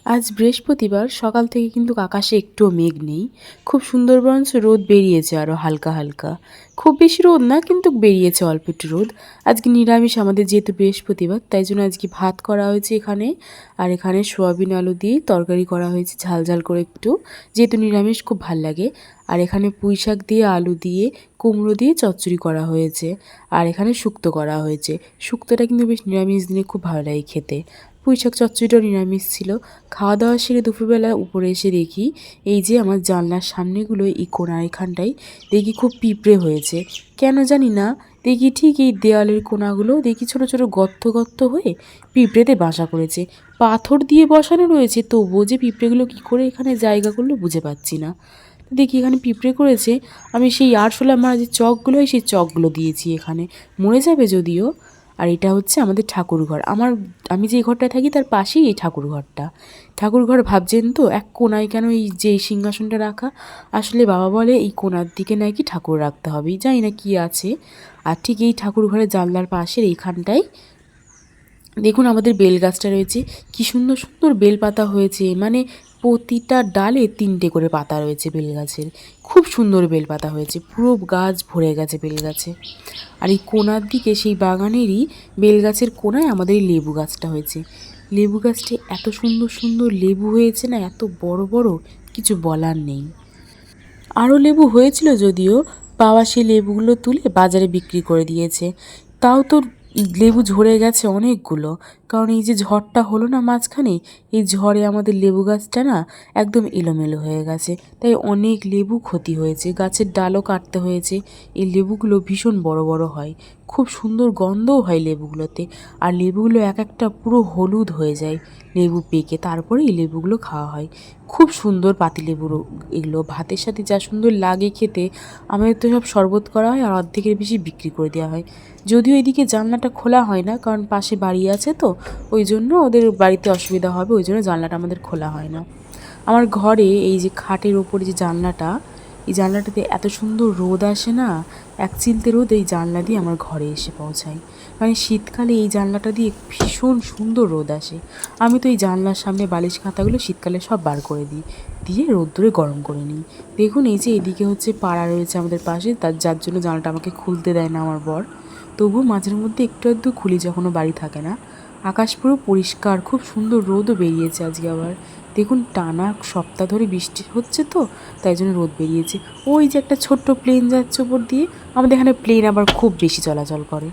আজ বৃহস্পতিবার সকাল থেকে কিন্তু আকাশে একটুও মেঘ নেই। খুব সুন্দর বরঞ্চ রোদ বেরিয়েছে আরও হালকা হালকা। খুব বেশি রোদ না, কিন্তু বেরিয়েছে অল্প একটু রোদ। আজকে নিরামিষ আমাদের, যেহেতু বৃহস্পতিবার, তাই জন্য আজকে ভাত করা হয়েছে এখানে। আর এখানে সোয়াবিন আলু দিয়ে তরকারি করা হয়েছে ঝাল ঝাল করে একটু, যেহেতু নিরামিষ খুব ভাল লাগে। আর এখানে পুঁই শাক দিয়ে, আলু দিয়ে, কুমড়ো দিয়ে চচ্চড়ি করা হয়েছে। আর এখানে শুক্তো করা হয়েছে। শুক্তোটা কিন্তু বেশ নিরামিষ দিনে খুব ভালো লাগে খেতে। পুঁই শাক চচ্চড়িটাও নিরামিষ ছিল। খাওয়া দাওয়া সেরে দুপুরবেলা উপরে এসে দেখি এই যে আমার জানলার সামনেগুলো, এই কোণা এখানটায় দেখি খুব পিঁপড়ে হয়েছে। কেন জানি না, দেখি ঠিক এই দেওয়ালের কোণাগুলো দেখি ছোট ছোট গর্ত গর্ত হয়ে পিঁপড়েতে বাসা করেছে। পাথর দিয়ে বসানো রয়েছে, তবুও যে পিঁপড়েগুলো কী করে এখানে জায়গা করলো বুঝে পাচ্ছি না। দেখি এখানে পিঁপড়ে করেছে। আমি সেই আরশোলা মারা যে চকগুলো হয় সেই চকগুলো দিয়েছি এখানে, মরে যাবে যদিও। আর এটা হচ্ছে আমাদের ঠাকুরঘর। আমি যে ঘরটায় থাকি তার পাশেই এই ঠাকুরঘরটা। ঠাকুরঘর ভাবছেন তো, এক কোণায় কেন এই যে সিংহাসনটা রাখা? আসলে বাবা বলে এই কোণার দিকে নাকি ঠাকুর রাখতে হবে, জানি না কি আছে। আর ঠিক এই ঠাকুরঘরের জানলার পাশের এইখানটায় দেখুন আমাদের বেল গাছটা রয়েছে। কি সুন্দর সুন্দর বেল পাতা হয়েছে, মানে প্রতিটা ডালে 3টে করে পাতা রয়েছে বেল গাছের। খুব সুন্দর বেল পাতা হয়েছে, পুরো গাছ ভরে গেছে বেল গাছে। আর এই কোণার দিকে সেই বাগানেরই বেল গাছের কোণায় আমাদের এই লেবু গাছটা হয়েছে। লেবু গাছটি এত সুন্দর সুন্দর লেবু হয়েছে না, এত বড় বড়, কিছু বলার নেই। আরও লেবু হয়েছিল যদিও, বাবা সেই লেবুগুলো তুলে বাজারে বিক্রি করে দিয়েছে। তাও তো লেবু ঝরে গেছে অনেকগুলো, কারণ এই যে ঝড়টা হলো না মাঝখানে, এই ঝড়ে আমাদের লেবু গাছটা না একদম এলোমেলো হয়ে গেছে। তাই অনেক লেবু ক্ষতি হয়েছে, গাছের ডালও কাটতে হয়েছে। এই লেবুগুলো ভীষণ বড় বড় হয়, খুব সুন্দর গন্ধও হয় লেবুগুলোতে। আর লেবুগুলো এক একটা পুরো হলুদ হয়ে যায় লেবু পেকে, তারপরে এই লেবুগুলো খাওয়া হয়। খুব সুন্দর পাতিলেবুর এগুলো, ভাতের সাথে যা সুন্দর লাগে খেতে। আমাদের তো সব শরবত করা হয় আর অর্ধেকের বেশি বিক্রি করে দেওয়া হয়। যদিও এদিকে জানলাটা খোলা হয় না, কারণ পাশে বাড়ি আছে তো, ওই জন্য ওদের বাড়িতে অসুবিধা হবে, ওই জন্য জানলাটা আমাদের খোলা হয় না। আমার ঘরে এই যে খাটের ওপরে যে জানলাটা, এই জানলাটাতে এত সুন্দর রোদ আসে না, এক চিলতে রোদ এই জানলা দিয়ে আমার ঘরে এসে পৌঁছায়। মানে শীতকালে এই জানলাটা দিয়ে ভীষণ সুন্দর রোদ আসে। আমি তো এই জানলার সামনে বালিশ খাতাগুলো শীতকালে সব বার করে দিই, দিয়ে রোদ্দুরে গরম করে নিই। দেখুন এই যে এদিকে হচ্ছে পাড়া রয়েছে আমাদের পাশে, যার জন্য জানলাটা আমাকে খুলতে দেয় না আমার বর। তবুও মাঝের মধ্যে একটু আধটু খুলি যখনও বাড়ি থাকে না। আকাশ পুরো পরিষ্কার, খুব সুন্দর রোদও বেরিয়েছে আজকে আবার। দেখুন টানা সপ্তাহ ধরে বৃষ্টি হচ্ছে তো, তাই জন্য রোদ বেরিয়েছে। ওই যে একটা ছোট্ট প্লেন যাচ্ছে ওপর দিয়ে, আমাদের এখানে প্লেন আবার খুব বেশি চলাচল করে।